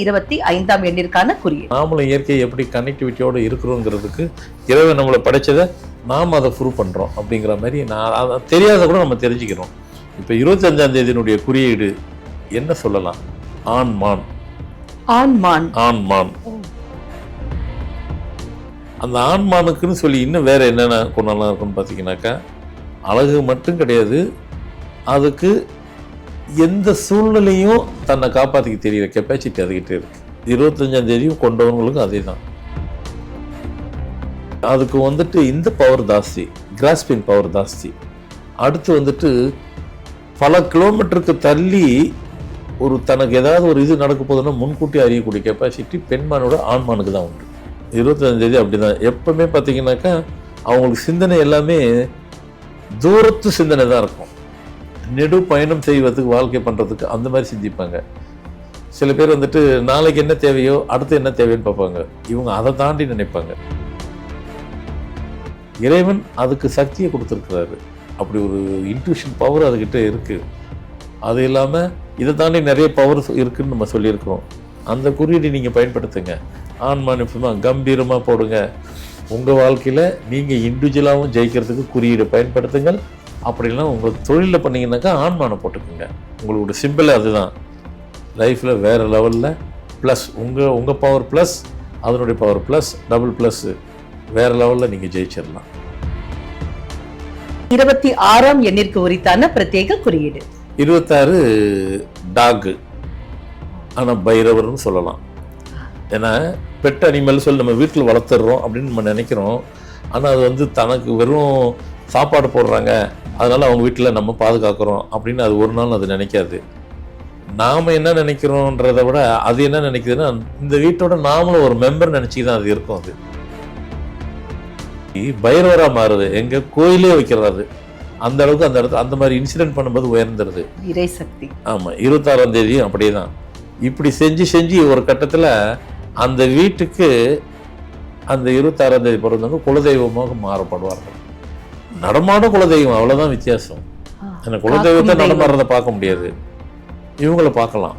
25ஆம் எண்ணிற்கான குறியீடு. நாமளும் இயற்கை எப்படி கனெக்டிவிட்டியோடு இருக்கிறோங்கிறதுக்கு இறைவன் நம்மளை படைச்சதை நாம் அதை ப்ரூவ் பண்ணுறோம் அப்படிங்கிற மாதிரி அதை தெரியாத கூட நம்ம தெரிஞ்சுக்கிறோம். இப்போ 25ஆம் தேதியினுடைய குறியீடு என்ன சொல்லலாம்? ஆண்மான். ஆண்மான். ஆண்மான். அந்த ஆண்மானுக்குன்னு சொல்லி இன்னும் வேற என்னென்ன குணம்லாம் இருக்குன்னு பார்த்தீங்கன்னாக்கா, அழகு மட்டும் கிடையாது, அதுக்கு எந்த சூழ்நிலையும் தன்னை காப்பாற்றிக்க தெரிகிற கெப்பாசிட்டி அதுக்கிட்ட இருக்கு. 25ஆம் தேதியும் கொண்டவங்களுக்கும் அதே தான். அதுக்கு இந்த பவர் ஜாஸ்தி, கிராஸ்பிங் பவர் ஜாஸ்தி. அடுத்து பல கிலோமீட்டருக்கு தள்ளி தனக்கு ஏதாவது ஒரு இது நடக்க போதுன்னா முன்கூட்டி அறியக்கூடிய கெப்பாசிட்டி பெண்மானோட ஆண்மானுக்கு தான் உண்டு. 25ஆம் தேதி அப்படிதான். எப்பவுமே பார்த்தீங்கன்னாக்கா அவங்களுக்கு சிந்தனை எல்லாமே தூரத்து சிந்தனை தான் இருக்கும். நெடு பயணம் செய்வதுக்கு, வாழ்க்கை பண்ணுறதுக்கு அந்த மாதிரி சிந்திப்பாங்க. சில பேர் நாளைக்கு என்ன தேவையோ அடுத்து என்ன தேவைன்னு பார்ப்பாங்க. இவங்க அதை தாண்டி நினைப்பாங்க. இறைவன் அதுக்கு சக்தியை கொடுத்துருக்கிறாரு. அப்படி ஒரு இன்ட்யூஷன் பவர் அதுக்கிட்ட இருக்குது. அது இல்லாமல் இதை தாண்டி நிறைய பவர் இருக்குதுன்னு நம்ம சொல்லியிருக்கிறோம். அந்த குறியீடு நீங்கள் பயன்படுத்துங்க. ஆண்மானிஃபமாக கம்பீரமாக போடுங்க. உங்கள் வாழ்க்கையில் நீங்கள் இண்டிவிஜுவலாகவும் ஜெயிக்கிறதுக்கு குறியீடை பயன்படுத்துங்கள். அப்படிலாம் உங்களுக்கு தொழிலில் பண்ணிங்கனாக்கா ஆண்மானை போட்டுக்குங்க. உங்களோட சிம்பிள் அதுதான். லைஃப்பில் வேறு லெவலில் ப்ளஸ் உங்கள் பவர் ப்ளஸ் அதனுடைய பவர் ப்ளஸ் டபுள் ப்ளஸ் வேறு லெவலில் நீங்கள் ஜெயிச்சிடலாம். 26ஆம் எண்ணிற்கு உரித்தான பிரத்யேக குறியீடு 26 டாகு. ஆனால் பைரவர்னு சொல்லலாம். ஏன்னா பெட் அனிமல் சொல்லி நம்ம வீட்டில் வளர்த்துடுறோம் அப்படின்னு நம்ம நினைக்கிறோம். ஆனால் அது தனக்கு வெறும் சாப்பாடு போடுறாங்க, அதனால் அவங்க வீட்டில் நம்ம பாதுகாக்கிறோம் அப்படின்னு அது ஒரு நாள் அது நினைக்காது. நாம் என்ன நினைக்கிறோன்றதை விட அது என்ன நினைக்குதுன்னா, இந்த வீட்டோட நாமளும் ஒரு மெம்பர் நினச்சி தான் அது இருக்கும். அது பைரவராக மாறுது, எங்கள் கோயிலே வைக்கிறாரு. அந்த அளவுக்கு அந்த இடத்துல அந்த மாதிரி இன்சிடென்ட் பண்ணும்போது உயர்ந்துருது இறை சக்தி. ஆமாம், 26ஆம் தேதியும் அப்படியே தான். இப்படி செஞ்சு ஒரு கட்டத்தில் அந்த வீட்டுக்கு அந்த 26ஆம் தேதி பிறந்தவங்க குலதெய்வமாக மாறப்படுவார்கள். நடமாட குலதெய்வம், அவ்வளோதான் வித்தியாசம். ஏன்னா குலதெய்வத்தை நடமாடுறதை பார்க்க முடியாது, இவங்களை பார்க்கலாம்.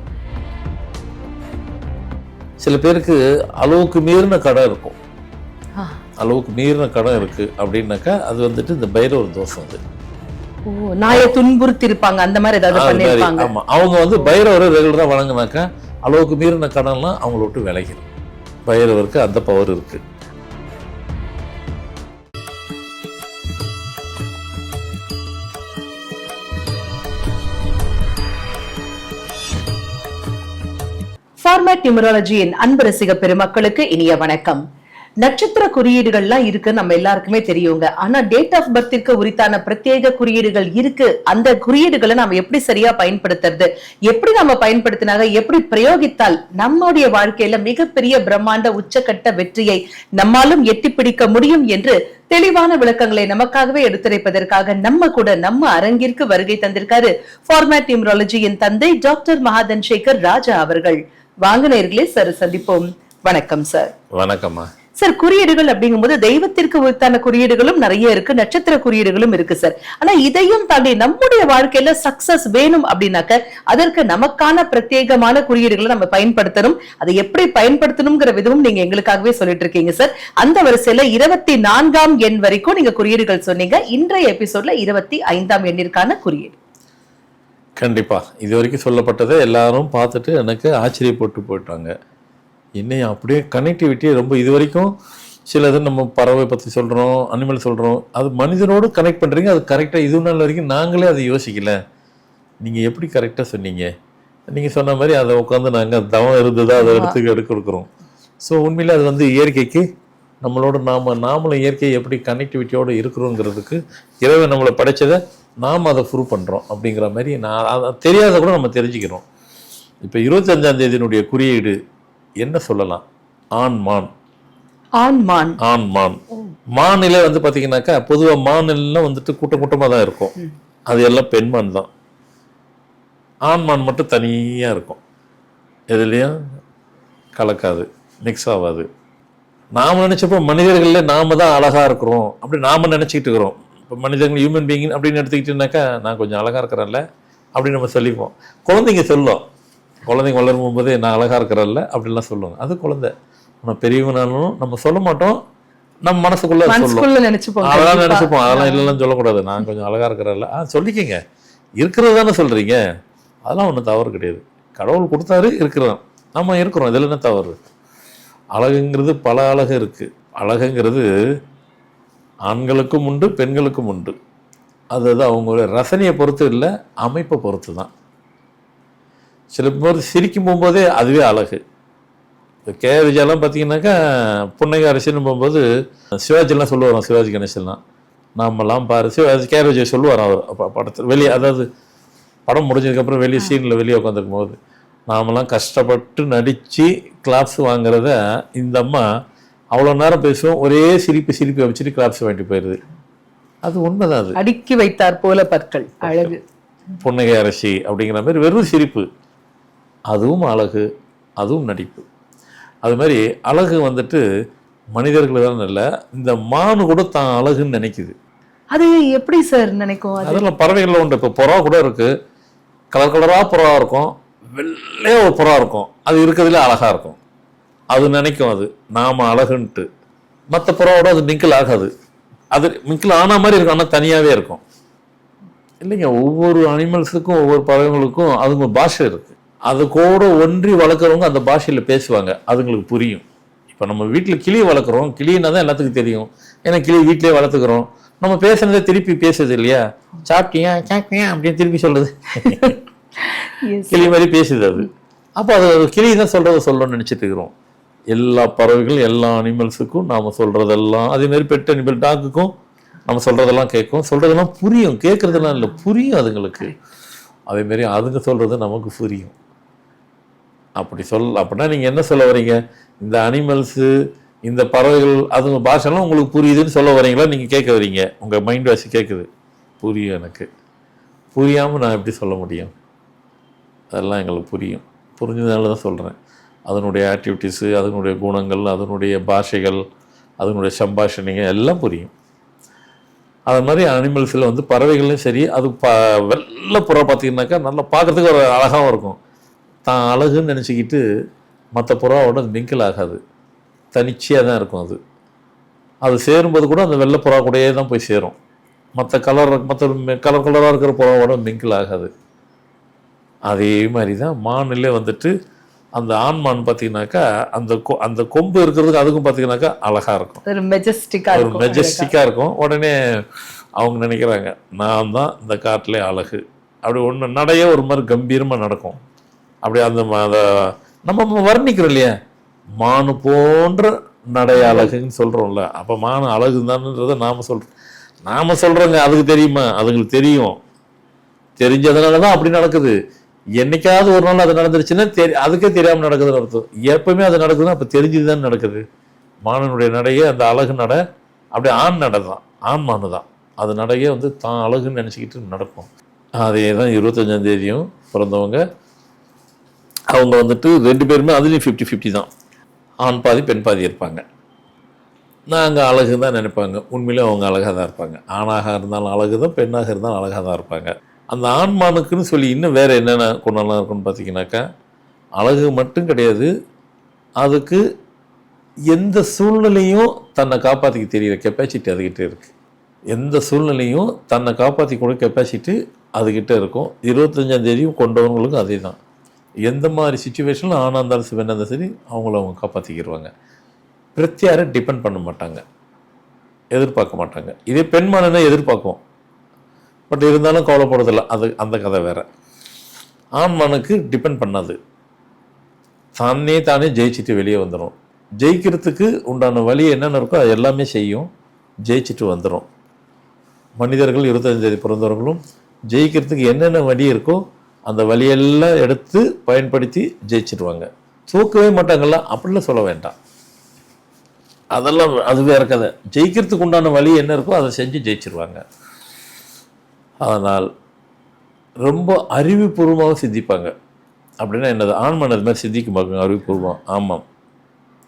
சில பேருக்கு அளவுக்கு மீறின கடன் இருக்கும். அளவுக்கு மீறின கடன் இருக்கு அப்படின்னாக்கா அது இந்த பைரவர் தோஷம். அது நாயை துன்புறுத்தி இருப்பாங்க, அந்த மாதிரி ஏதாவது பண்ணிருப்பாங்க. ஆமா, அவங்க பைரவரை ரெகுலரா வழங்கினாக்கா அளவுக்கு மீறின கடன்லாம் அவங்கள விட்டு விலகிடும். பைரவருக்கு அந்த பவர் இருக்கு. ஃபார்மேட் நியூமராலஜியின் அன்பு ரசிக பெருமக்களுக்கு இனிய வணக்கம். நட்சத்திர குறியீடுகள்லாம் இருக்கு, நம்ம எல்லாருக்குமே தெரியுங்க. ஆனா டேட் ஆஃப் பர்த்திற்கு உரித்தான பிரத்யேக குறியீடுகள் இருக்கு. அந்த குறியீடுகளை நம்ம எப்படி சரியா பயன்படுத்துறது, எப்படி நம்ம பயன்படுத்தினாக, எப்படி பிரயோகித்தால் நம்முடைய வாழ்க்கையில மிகப்பெரிய பிரம்மாண்ட உச்சக்கட்ட வெற்றியை நம்மாலும் எட்டி பிடிக்க முடியும் என்று தெளிவான விளக்கங்களை நமக்காகவே எடுத்துரைப்பதற்காக நம்ம அரங்கிற்கு வருகை தந்திருக்காரு ஃபார்மேட் நியூமராலஜியின் தந்தை டாக்டர் மகாதன் சேகர் ராஜா அவர்கள். வாங்க நேயர்களே, சார் சந்திப்போம். வணக்கம் சார். வணக்கம்மா. சார், குறியீடுகள் அப்படிங்கும்போது தெய்வத்திற்கு உரித்தான குறியீடுகளும் நிறைய இருக்கு, நட்சத்திர குறியீடுகளும் இருக்கு சார். ஆனா இதையும் தாண்டி நம்முடைய வாழ்க்கையில சக்சஸ் வேணும் அப்படின்னாக்க அதற்கு நமக்கான பிரத்யேகமான குறியீடுகளை நம்ம பயன்படுத்தணும். அதை எப்படி பயன்படுத்தணுங்கிற விதமும் நீங்க எங்களுக்காகவே சொல்லிட்டு இருக்கீங்க சார். அந்த வரிசையில 24ஆம் எண் வரைக்கும் நீங்க குறியீடுகள் சொன்னீங்க. இன்றைய எபிசோட்ல 25ஆம் எண்ணிற்கான குறியீடு. கண்டிப்பா இது வரைக்கும் சொல்லப்பட்டதை எல்லாரும் பார்த்துட்டு எனக்கு ஆச்சரியப்பட்டு போயிட்டாங்க. இன்னும் அப்படியே கனெக்டிவிட்டி ரொம்ப இது வரைக்கும் சிலது நம்ம பறவை பற்றி சொல்கிறோம், அனிமல் சொல்கிறோம், அது மனிதனோடு கனெக்ட் பண்ணுறீங்க. அது கரெக்டாக இது நாள் வரைக்கும் நாங்களே அதை யோசிக்கல. நீங்கள் எப்படி கரெக்டாக சொன்னீங்க? நீங்கள் சொன்ன மாதிரி அதை உட்காந்து நாங்கள் தவம் இருந்ததா அதை எடுக்கிறோம். ஸோ உண்மையில் அது இயற்கைக்கு நம்மளோட நாமளும் இயற்கையை எப்படி கனெக்டிவிட்டியோடு இருக்கிறோங்கிறதுக்கு இறைவன் நம்மளை படைச்சதை நாம் அதை ப்ரூவ் பண்ணுறோம் அப்படிங்கிற மாதிரி அதை தெரியாத கூட நம்ம தெரிஞ்சுக்கிறோம். இப்போ 25ஆம் தேதியினுடைய குறியீடு என்ன சொல்லலாம்? ஆண்மான். ஆண்மான். ஆண்மான். மானில பார்த்தீங்கன்னாக்கா பொதுவாக மானிலாம் கூட்டமாக தான் இருக்கும். அது எல்லாம் பெண்மான் தான். ஆண்மான் மட்டும் தனியாக இருக்கும், எதுலேயும் கலக்காது, மிக்ஸ் ஆகாது. நாம் நினச்சப்போ மனிதர்களில் நாம தான் அழகாக இருக்கிறோம் அப்படி நாம் நினச்சிக்கிட்டு இருக்கிறோம். இப்போ மனிதர்கள் ஹியூமன் பீயிங் அப்படின்னு எடுத்துக்கிட்டோம்னாக்கா நான் கொஞ்சம் அழகாக இருக்கிறேன்ல அப்படின்னு நம்ம சொல்லிப்போம். குழந்தைங்க சொல்லும், குழந்தைங்க வளரும் போதே நான் அழகாக இருக்கிறல்ல அப்படிலாம் சொல்லுவாங்க. அது குழந்தை. ஆனால் பெரியவனாலும் நம்ம சொல்ல மாட்டோம், நம்ம மனசுக்குள்ள சொல்லுவோம். நினைச்சுப்போம், அதெல்லாம் நினைச்சுப்போம். அதெல்லாம் இல்லைன்னு சொல்லக்கூடாது. நான் கொஞ்சம் அழகாக இருக்கிறல்ல, சொல்லிக்கங்க, இருக்கிறது தானே சொல்கிறீங்க, அதெல்லாம் ஒன்றும் தவறு கிடையாது. கடவுள் கொடுத்தாரு, இருக்கிறோம், நம்ம இருக்கிறோம், இதில் என்ன தவறு? அழகுங்கிறது பல அழகு இருக்குது. அழகுங்கிறது ஆண்களுக்கும் உண்டு, பெண்களுக்கும் உண்டு. அது அவங்களுடைய ரசனையை பொறுத்து இல்லை, அமைப்பை பொறுத்து தான். சில பேர் சிரிக்கும் போகும்போதே அதுவே அழகு. இப்போ விஜயெல்லாம் பார்த்தீங்கன்னாக்கா புன்னகை அரசின்னு போகும்போது சிவாஜிலாம் சொல்லுவாராம், சிவாஜி கணேசன்லாம் நாமெல்லாம் பாரு, சிவாஜி விஜய் சொல்லுவாராம் அவர் படத்தில் வெளியே, அதாவது படம் முடிஞ்சதுக்கப்புறம் வெளியே சீனில் வெளியே உட்காந்துருக்கும் போது, நாமெல்லாம் கஷ்டப்பட்டு நடித்து கிளாப்ஸ் வாங்குறத இந்த அம்மா அவ்வளோ நேரம் பேசுவோம், ஒரே சிரிப்பு வச்சுட்டு கிளாப்ஸ் வாங்கிட்டு போயிடுது. அது உண்மைதான். அது அடுக்கி வைத்தார் போல பற்கள், அழகு. புன்னகை அரசி அப்படிங்கிற மாதிரி வெறும் சிரிப்பு, அதுவும் அழகு, அதுவும் நடிப்பு. அது மாதிரி அழகு வந்துட்டு மனிதர்கள் தான் இல்லை, இந்த மானு கூட தான் அழகுன்னு நினைக்குது. அது எப்படி சார் நினைக்கும்? அதெல்லாம் பறவைகளில் உண்டு. இப்போ புறா கூட இருக்கு, கலர் கலராக புறா இருக்கும், வெள்ளையா ஒரு புறா இருக்கும், அது இருக்கிறதுல அழகா இருக்கும். அது நினைக்கும் அது நாம அழகுன்ட்டு. மற்ற புறாவோட அது மிங்கிள் ஆகாது. அது மிங்கிள் ஆன மாதிரி இருக்கும், ஆனால் தனியாகவே இருக்கும். இல்லைங்க, ஒவ்வொரு அனிமல்ஸுக்கும் ஒவ்வொரு பறவைகளுக்கும் அதுங்க பாஷை இருக்கு. அது கூட ஒன்றி வளர்க்குறவங்க அந்த பாஷையில் பேசுவாங்க, அதுங்களுக்கு புரியும். இப்போ நம்ம வீட்டில் கிளி வளர்க்குறோம், கிளின்னா தான் எல்லாத்துக்கும் தெரியும், ஏன்னா கிளி வீட்டிலே வளர்த்துக்கிறோம். நம்ம பேசுனதை திருப்பி பேசுது இல்லையா, சாப்பிட்டியா சாப்பிட்டியா அப்படின்னு திருப்பி சொல்லுது, கிளி மாதிரி பேசுது அது. அப்போ அது கிளி தான் சொல்கிறத சொல்லணும்னு நினச்சிட்டு இருக்கிறோம். எல்லா பறவைகளும் எல்லா அனிமல்ஸுக்கும் நாம் சொல்கிறதெல்லாம், அதேமாதிரி பெட் அனிமல் டாக்குக்கும் நம்ம சொல்கிறதெல்லாம் கேட்கும், சொல்கிறதெல்லாம் புரியும். கேட்குறதெல்லாம் இல்லை, புரியும் அதுங்களுக்கு. அதேமாரி அதுங்க சொல்கிறது நமக்கு புரியும். அப்படின்னா நீங்கள் என்ன சொல்ல வரீங்க? இந்த அனிமல்ஸு, இந்த பறவைகள், அதுங்க பாஷெல்லாம் உங்களுக்கு புரியுதுன்னு சொல்ல வரீங்களா? நீங்கள் கேட்க வரீங்க, உங்கள் மைண்ட் வாசி கேட்குது, புரியும். எனக்கு புரியாமல் நான் எப்படி சொல்ல முடியும்? அதெல்லாம் எங்களுக்கு புரியும், புரிஞ்சதுனால தான் சொல்கிறேன். அதனுடைய ஆக்டிவிட்டீஸு, அதனுடைய குணங்கள், அதனுடைய பாஷைகள், அதனுடைய சம்பாஷணைங்க எல்லாம் புரியும். அது மாதிரி அனிமல்ஸில் வந்து பறவைகள்லையும் சரி, அது வெள்ளை புறா பார்த்தீங்கன்னாக்கா நல்லா பார்க்குறதுக்கு ஒரு அழகாகவும் இருக்கும். தான் அழகுன்னு நினச்சிக்கிட்டு மற்ற புறாவோட அது மிங்கிள் ஆகாது, தனிச்சையாக தான் இருக்கும். அது சேரும்போது கூட அந்த வெள்ளை புறா கூடயே தான் போய் சேரும். மற்ற கலராக இருக்கிற புறாவோட மிங்கிள் ஆகாது. அதே மாதிரி தான் மானிலே வந்துட்டு அந்த ஆண்மான் பார்த்தீங்கன்னாக்கா அந்த கொம்பு இருக்கிறதுக்கு அதுக்கும் பார்த்தீங்கன்னாக்கா அழகாக இருக்கும், ஒரு மெஜஸ்டிக்காக இருக்கும். உடனே அவங்க நினைக்கிறாங்க, நான் தான் இந்த காட்டிலே அழகு. அப்படி ஒன்று நடையே ஒரு மாதிரி கம்பீரமாக நடக்கும். அப்படி அந்த நம்ம வர்ணிக்கிறோம் இல்லையா, மானு போன்ற நடை அழகுன்னு சொல்கிறோம்ல. அப்போ மானு அழகு தானன்றதை நாம் சொல்கிறோங்க. அதுக்கு தெரியுமா? அதுங்களுக்கு தெரியும். தெரிஞ்சதுனால தான் அப்படி நடக்குது. என்னைக்காவது ஒரு நாள் அது நடந்துருச்சுன்னா அதுக்கே தெரியாமல் நடக்குதுன்னு அர்த்தம். எப்பவுமே அது நடக்குதுன்னா அப்போ தெரிஞ்சுதான் நடக்குது. மானனுடைய நடையே அந்த அழகு நடை அப்படியே ஆண் நடை தான், ஆண் மானு தான். அது நடையே வந்து தான் அழகுன்னு நினச்சிக்கிட்டு நடக்கும். அதே தான் 25ஆம் தேதியும் பிறந்தவங்க. அவங்க வந்துட்டு 2 பேருமே அதுலேயும் 50-50 தான். ஆண் பாதி பெண் பாதி இருப்பாங்க. நாங்கள் அழகு தான் நினைப்பாங்க, உண்மையிலே அவங்க அழகாக தான் இருப்பாங்க. ஆணாக இருந்தாலும் அழகு தான், பெண்ணாக இருந்தாலும் அழகாக தான் இருப்பாங்க. அந்த ஆண்மானுக்குன்னு சொல்லி இன்னும் வேறு என்னென்ன குணம்லாம் இருக்குன்னு பார்த்தீங்கன்னாக்கா, அழகு மட்டும் கிடையாது, அதுக்கு எந்த சூழ்நிலையும் தன்னை காப்பாற்றிக்க தெரிகிற கெப்பாசிட்டி அதுக்கிட்ட இருக்குது. எந்த சூழ்நிலையும் தன்னை காப்பாற்றிக்கூட கெப்பாசிட்டி அதுக்கிட்ட இருக்கும். 25ஆம் தேதியும் கொண்டவங்களுக்கும் அதே தான். எந்த மாதிரி சுச்சுவேஷனில் ஆணாக இருந்தாலும் பெண்ணாக இருந்தாலும் சரி, அவங்க காப்பாற்றிக்கிடுவாங்க. பிரத்யாரை டிபெண்ட் பண்ண மாட்டாங்க, எதிர்பார்க்க மாட்டாங்க. இதே பெண்மானனை எதிர்பார்க்கும், பட் இருந்தாலும் கவலைப்படுறதில்ல. அந்த கதை வேறு. ஆண்மானுக்கு டிபெண்ட் பண்ணாது, தானே ஜெயிச்சுட்டு வெளியே வந்துடும். ஜெயிக்கிறதுக்கு உண்டான வழி என்னென்ன இருக்கோ அது எல்லாமே செய்யும், ஜெயிச்சுட்டு வந்துடும். மனிதர்கள் 25ஆம் தேதி பிறந்தவர்களும் ஜெயிக்கிறதுக்கு என்னென்ன வழி இருக்கோ அந்த வழியெல்லாம் எடுத்து பயன்படுத்தி ஜெயிச்சிடுவாங்க. தூக்கவே மாட்டாங்கல்ல, அப்படிலாம் சொல்ல வேண்டாம். அதெல்லாம் அது வேற கதை. ஜெயிக்கிறதுக்கு உண்டான வழி என்ன இருக்கோ அதை செஞ்சு ஜெயிச்சிருவாங்க. அதனால் ரொம்ப அறிவுபூர்வமாக சிந்திப்பாங்க. அப்படின்னா என்னது? ஆண்மன் அது மாதிரி சிந்திக்க பார்க்குங்க, அறிவுபூர்வம். ஆமாம்,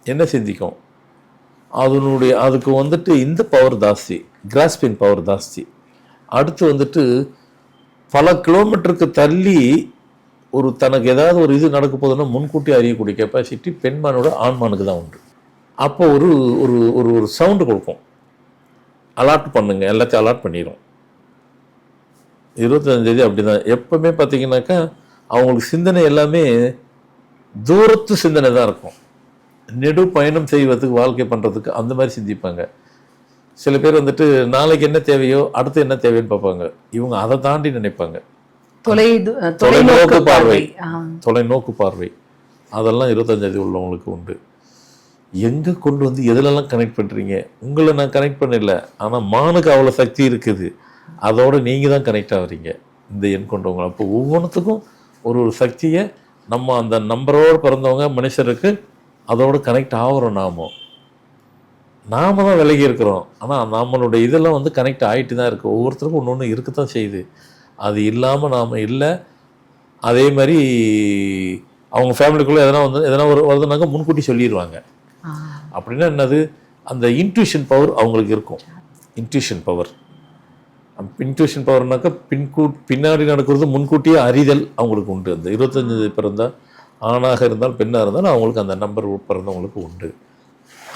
என்ன சிந்திக்கும்? அதுக்கு வந்துட்டு இந்த பவர் ஜாஸ்தி, கிராஸ்பிங் பவர் ஜாஸ்தி. அடுத்து வந்துட்டு பல கிலோமீட்டருக்கு தள்ளி ஒரு தனக்கு ஏதாவது ஒரு இது நடக்க போதுன்னா முன்கூட்டி அறியக்கூடிய கெப்பாசிட்டி பெண்மானோட ஆண்மானுக்கு தான் உண்டு. அப்போ ஒரு ஒரு ஒரு ஒரு சவுண்டு கொடுக்கும், அலாட் பண்ணுங்க, எல்லாத்தையும் அலாட் பண்ணிடும். 25ஆம் தேதி அப்படிதான். எப்பவுமே பார்த்தீங்கன்னாக்கா அவங்களுக்கு சிந்தனை எல்லாமே தூரத்து சிந்தனை தான் இருக்கும். நெடு பயணம் செய்வதுக்கு, வாழ்க்கை பண்ணுறதுக்கு அந்த மாதிரி சிந்திப்பாங்க. சில பேர் வந்துட்டு நாளைக்கு என்ன தேவையோ அடுத்து என்ன தேவைன்னு பார்ப்பாங்க. இவங்க அதை தாண்டி நினைப்பாங்க. தொலைநோக்கு பார்வை, தொலைநோக்கு பார்வை அதெல்லாம் 25ஆம் தேதி உள்ளவங்களுக்கு உண்டு. எங்கே கொண்டு வந்து எதுலெல்லாம் கனெக்ட் பண்ணுறீங்க? உங்களை நான் கனெக்ட் பண்ணல, ஆனால் மானுக்கு அவ்வளோ சக்தி இருக்குது, அதோட நீங்கள் தான் கனெக்ட் ஆகுறீங்க இந்த எண் கொண்டவங்க. அப்போ ஒவ்வொன்றுத்துக்கும் ஒரு ஒரு சக்தியை நம்ம அந்த நம்பரோடு பிறந்தவங்க மனுஷருக்கு அதோடு கனெக்ட் ஆகிறோம். நாம தான் விலகி இருக்கிறோம், ஆனால் நம்மளுடைய இதெல்லாம் வந்து கனெக்ட் ஆகிட்டு தான் இருக்குது. ஒவ்வொருத்தருக்கும் ஒன்று ஒன்று இருக்கத்தான் செய்யுது. அது இல்லாமல் நாம் இல்லை. அதே மாதிரி அவங்க ஃபேமிலிக்குள்ளே எதனா ஒரு வருதுனாக்கா முன்கூட்டி சொல்லிடுவாங்க. அப்படின்னா என்னது, அந்த இன்ட்யூஷன் பவர் அவங்களுக்கு இருக்கும். இன்ட்யூஷன் பவர்னாக்கா பின்னாடி நடக்கிறது முன்கூட்டியே அறிதல் அவங்களுக்கு உண்டு. அந்த 25 பிறந்தா ஆணாக இருந்தால் பெண்ணாக இருந்தாலும் அவங்களுக்கு அந்த நம்பர் பிறந்தவங்களுக்கு உண்டு.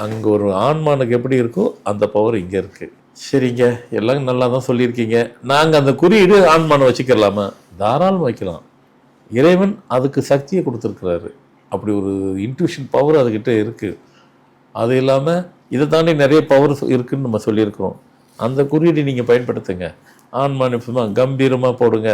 அங்கே ஒரு ஆண்மானுக்கு எப்படி இருக்கோ அந்த பவர் இங்கே இருக்குது. சரிங்க, எல்லாம் நல்லா தான் சொல்லியிருக்கீங்க. நாங்கள் அந்த குறியீடு ஆண்மானை வச்சுக்கலாமா? தாராளமாக வைக்கலாம். இறைவன் அதுக்கு சக்தியை கொடுத்துருக்குறாரு. அப்படி ஒரு இன்ட்யூஷன் பவர் அதுக்கிட்ட இருக்குது. அது இல்லாமல் இதை தாண்டி நிறைய பவர் இருக்குதுன்னு நம்ம சொல்லியிருக்கிறோம். அந்த குறியீடு நீங்கள் பயன்படுத்துங்க. ஆண்மான் கம்பீரமாக போடுங்க.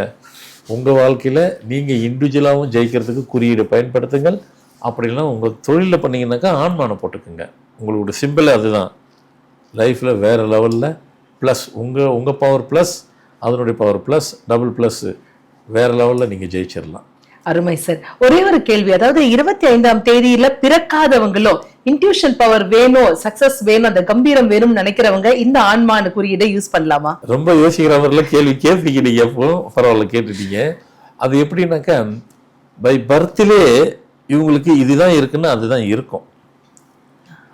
உங்கள் வாழ்க்கையில் நீங்கள் இண்டிவிஜுவலாகவும் ஜெயிக்கிறதுக்கு குறியீடு பயன்படுத்துங்கள். அப்படின்னா உங்கள் தொழிலில் பண்ணிங்கனாக்கா ஆண்மானை போட்டுக்குங்க. உங்களோட சிம்பிள் அதுதான். லைஃப்பில் வேறு லெவலில் ப்ளஸ் உங்கள் பவர் ப்ளஸ் அதனுடைய பவர் ப்ளஸ் டபுள் ப்ளஸ் வேறு லெவலில் நீங்கள் ஜெயிச்சிடலாம். அருமை சார். ஒரே ஒரு கேள்வி, அதாவது 25ஆம் தேதியில பிறக்காதவங்களும் இன்ட்யூஷன் பவர் வேணும், சக்சஸ் வேணும், அந்த கம்பீரம் வேணும்னு நினைக்கிறவங்க இந்த ஆண்மான குறியீடை யூஸ் பண்ணலாமா? ரொம்ப யோசிக்கிறவர்கள கேள்வி கேட்பீங்க நீங்கள். எப்போ பரவாயில்ல கேட்டுட்டீங்க. அது எப்படின்னாக்கா பை பர்த்திலே இவங்களுக்கு இதுதான் இருக்குன்னு அதுதான் இருக்கும்.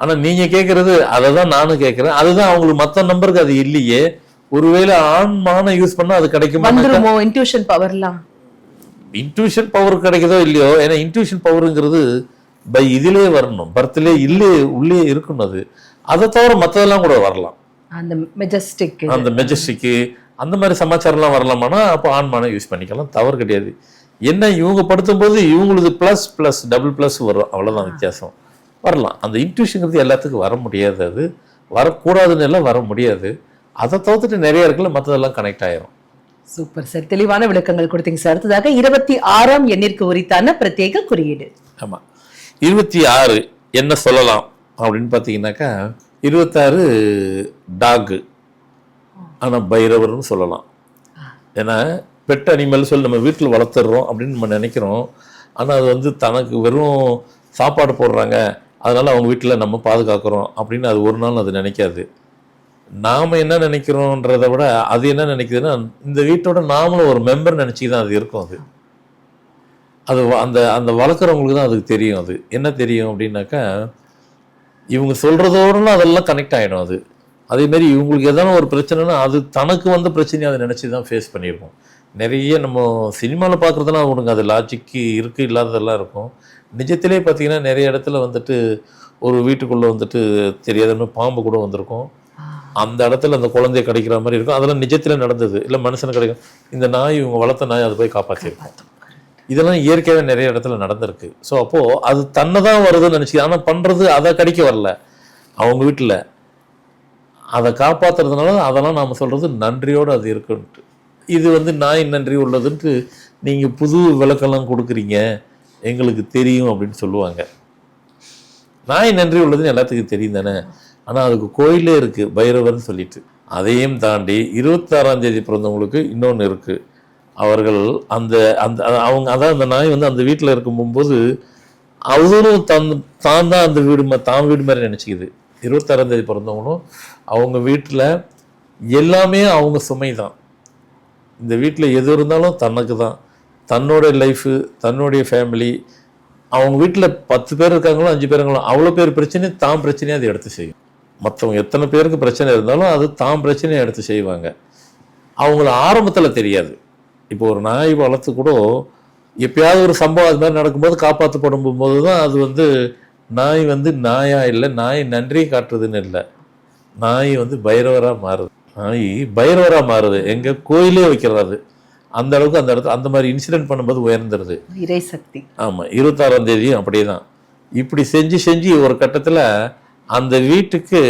ஆனால் நீங்கள் கேட்குறது அதை தான் நானும் கேட்குறேன். அதுதான் அவங்களுக்கு மற்ற நம்பருக்கு அது இல்லையே. ஒருவேளை ஆண்மான யூஸ் பண்ணால் அது கிடைக்குமா? இன்ட்யூஷன் பவர்லாம் இன்ட்யூஷன் பவர் கிடைக்குதோ இல்லையோ, ஏன்னா இன்ட்யூஷன் பவருங்கிறது பை இதிலே வரணும், பர்த்திலே உள்ளே இருக்கணும். அதை தவிர மற்றதெல்லாம் கூட வரலாம். அந்த மெஜஸ்டிக்கு அந்த மாதிரி சமாச்சாரம்லாம் வரலாமானா அப்போ ஆண்மானை யூஸ் பண்ணிக்கலாம், தவறு கிடையாது. என்ன இவங்க படுத்தும் போது இவங்களுக்கு ப்ளஸ் டபுள் ப்ளஸ் வரும், அவ்வளோதான் வித்தியாசம். வரலாம். அந்த இன்ட்யூஷனுங்கிறது எல்லாத்துக்கும் வர முடியாது, அது வரக்கூடாதுன்னு எல்லாம் வர முடியாது. அதை தவிர்த்துட்டு நிறைய இருக்குல்ல, மற்றதெல்லாம் கனெக்ட் ஆயிரும். சூப்பர் சார், தெளிவான விளக்கங்கள் கொடுத்தீங்க சார். அடுத்ததாக 26ஆம் எண்ணிற்கு உரித்தான பிரத்யேக குறியீடு. ஆமாம், 26 என்ன சொல்லலாம் அப்படின்னு பார்த்தீங்கன்னாக்கா 26 டாகு, ஆனால் பைரவர்னு சொல்லலாம். ஏன்னா பெட் அனிமல் சொல்லி நம்ம வீட்டில் வளர்த்துடுறோம் அப்படின்னு நம்ம நினைக்கிறோம். ஆனால் அது வந்து தனக்கு வெறும் சாப்பாடு போடுறாங்க, அதனால் அவங்க வீட்டில் நம்ம பாதுகாக்கிறோம் அப்படின்னு அது ஒரு நாள் அது நினைக்காது. நாம் என்ன நினைக்கிறோன்றதை விட அது என்ன நினைக்குதுன்னா, இந்த வீட்டோட நாமளும் ஒரு மெம்பர் நினச்சி தான் அது இருக்கும். அது அந்த அந்த வளர்க்குறவங்களுக்கு தான் அதுக்கு தெரியும். அது என்ன தெரியும் அப்படின்னாக்கா, இவங்க சொல்கிறதோடலாம் அதெல்லாம் கனெக்ட் ஆகிடும். அதேமாரி இவங்களுக்கு எதனா ஒரு பிரச்சனைனா அது தனக்கு வந்த பிரச்சனையை அதை நினச்சி தான் ஃபேஸ் பண்ணியிருக்கோம். நிறைய நம்ம சினிமாவில் பார்க்குறதுலாம் அவனுக்கு அது லாஜிக்கு இருக்குது, இல்லாததெல்லாம் இருக்கும். நிஜத்திலே பார்த்தீங்கன்னா நிறைய இடத்துல வந்துட்டு ஒரு வீட்டுக்குள்ளே வந்துட்டு தெரியாத பாம்பு கூட வந்திருக்கும். அந்த இடத்துல அந்த குழந்தைய கிடைக்கிற மாதிரி இருக்கும். அதெல்லாம் நிஜத்தில் நடந்தது. இல்லை மனுஷனை கிடைக்கும். இந்த நாய் இவங்க வளர்த்த நாய் அதை போய் காப்பாற்றிருக்கும். இதெல்லாம் இயற்கையாக நிறைய இடத்துல நடந்திருக்கு. ஸோ அப்போது அது தன்னை தான் வருதுன்னு நினச்சி, ஆனால் பண்ணுறது அதை கிடைக்க வரல அவங்க வீட்டில். அதை காப்பாற்றுறதுனால அதெல்லாம் நாம் சொல்கிறது நன்றியோடு அது இருக்குன்ட்டு. இது நாய் நன்றி உள்ளதுன்ட்டு நீங்கள் புது விளக்கெல்லாம் கொடுக்குறீங்க, எங்களுக்கு தெரியும் அப்படின்னு சொல்லுவாங்க. நாய் நன்றி உள்ளதுன்னு எல்லாத்துக்கும் தெரியும் தானே. ஆனால் அதுக்கு கோயிலே இருக்குது, பைரவர்னு சொல்லிட்டு. அதையும் தாண்டி 26ஆம் தேதி பிறந்தவங்களுக்கு இன்னொன்று இருக்குது. அவர்கள் அந்த அந்த அவங்க அதான் அந்த நாய் அந்த வீட்டில் இருக்கும்போது அவரும் தான் அந்த வீடு மாதிரி நினச்சிக்குது. 26ஆம் தேதி பிறந்தவங்களும் அவங்க வீட்டில் எல்லாமே அவங்க சுமை தான். இந்த வீட்டில் எது இருந்தாலும் தனக்கு தான், தன்னோட லைஃபு, தன்னுடைய ஃபேமிலி. அவங்க வீட்டில் 10 பேர் இருக்காங்களோ 5 பேர் இருக்காங்களோ அவ்வளோ பேர் பிரச்சனை தான் பிரச்சனையை அதை எடுத்து செய்யும். மற்றவங்க எத்தனை பேருக்கு பிரச்சனை இருந்தாலும் அது தான் பிரச்சனையை எடுத்து செய்வாங்க. அவங்கள ஆரம்பத்தில் தெரியாது. இப்போ ஒரு நாய் வளர்த்து கூட எப்பயாவது ஒரு சம்பவம் அது மாதிரி நடக்கும்போது காப்பாற்றப்படும் போது தான் அது வந்து நாய் வந்து நாயா இல்லை, நாய் நன்றி காட்டுறதுன்னு இல்லை, நாய் வந்து பைரவராக மாறுது. நாய் பைரவராக மாறுது, எங்க கோயிலே வைக்கிறாரு. அந்த அளவுக்கு அந்த இடத்துல அந்த மாதிரி இன்சிடென்ட் பண்ணும்போது உயர்ந்துருது இறை சக்தி. ஆமாம், 26ஆம் தேதியும் அப்படியே தான். இப்படி செஞ்சு ஒரு கட்டத்தில் அந்த வீட்டுக்கு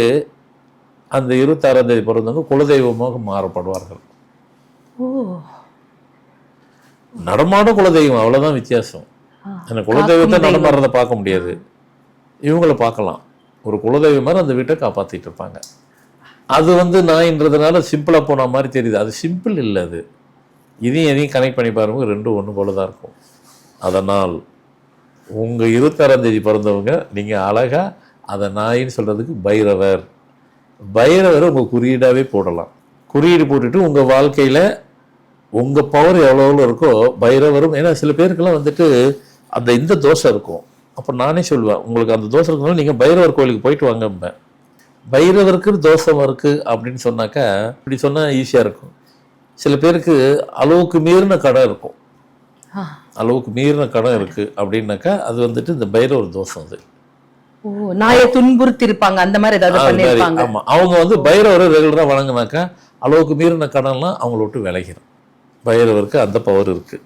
அந்த 26ஆம் தேதி பிறந்தவங்க குலதெய்வமாக மாறப்படுவார்கள். ஓ, நடமாடும் குலதெய்வம், அவ்வளோதான் வித்தியாசம். எனக்கு குலதெய்வத்தை நடமாடுறத பார்க்க முடியாது, இவங்கள பார்க்கலாம். ஒரு குலதெய்வம் மாதிரி அந்த வீட்டை காப்பாற்றிட்டு இருப்பாங்க. அது வந்து நாயின்றதுனால சிம்பிளாக போன மாதிரி தெரியுது, அது சிம்பிள் இல்லை. அது எதையும் கனெக்ட் பண்ணி பாருங்க, ரெண்டும் ஒன்று போல தான் இருக்கும். அதனால் உங்கள் 26ஆம் தேதி பிறந்தவங்க நீங்கள் அழகாக அதை நாயின்னு சொல்கிறதுக்கு பைரவர் உங்கள் குறியீடாகவே போடலாம். குறியீடு போட்டுட்டு உங்கள் வாழ்க்கையில் உங்கள் பவர் எவ்வளோ இருக்கோ பைரவரும். ஏன்னா சில பேருக்கெல்லாம் வந்துட்டு அந்த இந்த தோசை இருக்கும். அப்போ நானே சொல்லுவேன், உங்களுக்கு அந்த தோசை இருக்கனால நீங்கள் பைரவர் கோயிலுக்கு போயிட்டு வாங்க. பைரவருக்கு தோஷம் இருக்குது அப்படின்னு சொன்னாக்கா இப்படி சொன்னால் ஈஸியாக இருக்கும். சில பேருக்கு அளவுக்கு மீறின கடன் இருக்கும், அளவுக்கு மீறின கடன் இருக்குது அப்படின்னாக்கா அது வந்துட்டு இந்த பைரவர் தோஷம். அது நாயை துன்புறுத்தி இருப்பாங்க, அந்த மாதிரி ஏதாவது பண்ணிருப்பாங்க. ஆமாம், அவங்க வந்து பைரவரை ரெகுலராக வழங்கினாக்கா அளவுக்கு மீறின கடன்லாம் அவங்கள விட்டு விலகிடும். பைரவருக்கு அந்த பவர் இருக்குது.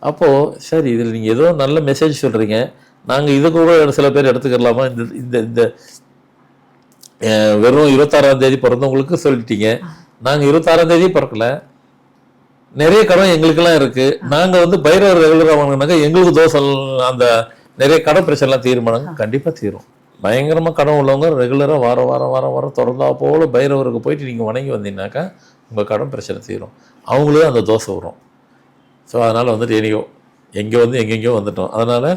அப்போது சரி, இதில் நீங்கள் ஏதோ நல்ல மெசேஜ் சொல்கிறீங்க, நாங்கள் இதை கூட சில பேர் எடுத்துக்கலாமா? இந்த இந்த வெறும் 26ஆம் தேதி பிறந்தவங்களுக்கு சொல்லிட்டீங்க. நாங்கள் 26ஆம் தேதி பிறக்கல, நிறைய கடன் எங்களுக்கெல்லாம் இருக்குது. நாங்கள் வந்து பைரவர் ரெகுலராக வாங்கினாக்கா எங்களுக்கு தோசை அந்த நிறைய கடன் பிரச்சனைலாம் தீர்மானங்க கண்டிப்பாக தீரும். பயங்கரமாக கடன் உள்ளவங்க ரெகுலராக வாரம் தொடர்ந்தா போல பைரவருக்கு போயிட்டு நீங்கள் வணங்கி வந்தீங்கன்னாக்கா உங்கள் கடன் பிரச்சனை தீரும், அவங்களே அந்த தோசை வரும். ஸோ அதனால் வந்துட்டு எங்கெங்கேயோ வந்துட்டோம். அதனால்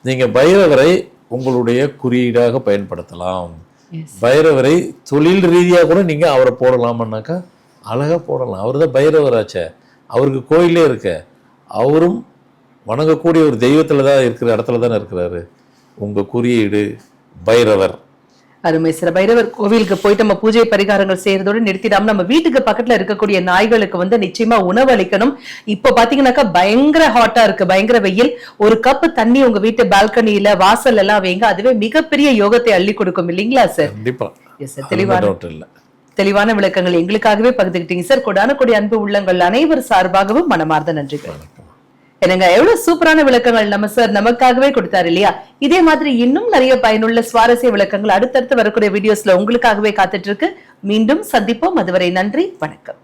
நீங்கள் பைரவரை உங்களுடைய குறியீடாக பயன்படுத்தலாம். பைரவரை தொழில் ரீதியாக கூட நீங்கள் அவரை போடலாமன்னாக்கா அழகாக போடலாம். அவர் தான் பைரவராச்சே, அவருக்கு கோயிலே இருக்க, அவரும் வணங்கக்கூடிய ஒரு தெய்வத்தில் தான் இருக்கிற இடத்துல தானே இருக்கிறாரு. உங்கள் குறியீடு பைரவர். அருமை சார். பைரவர் கோவிலுக்கு போயிட்டு நம்ம பூஜை பரிகாரங்கள் செய்யறதோடு நிறுத்திடாம நம்ம வீட்டுக்கு பக்கத்துல இருக்கக்கூடிய நாய்களுக்கு வந்து நிச்சயமா உணவு அளிக்கணும். இப்ப பாத்தீங்கன்னாக்கா பயங்கர ஹாட்டா இருக்கு, பயங்கர வெயில். ஒரு கப் தண்ணி உங்க வீட்டு பால்கனியில வாசல் எல்லாம் வைங்க, அதுவே மிகப்பெரிய யோகத்தை அள்ளி கொடுக்கும் இல்லைங்களா சார்? கண்டிப்பா. தெளிவான விளக்கங்கள் எங்களுக்காகவே பகிர்ந்துக்கிட்டீங்க சார். கொடான கொடி அன்பு உள்ளங்கள் அனைவர் சார்பாகவும் மனமார்ந்த நன்றிகள். என்னங்க, எவ்வளவு சூப்பரான விளக்கங்கள் நம்ம சார் நமக்காகவே கொடுத்தாரு இல்லையா? இதே மாதிரி இன்னும் நிறைய பயனுள்ள சுவாரஸ்ய விளக்கங்கள் அடுத்தடுத்து வரக்கூடிய வீடியோஸ்ல உங்களுக்காகவே காத்துட்டு இருக்கு. மீண்டும் சந்திப்போம். அதுவரை நன்றி, வணக்கம்.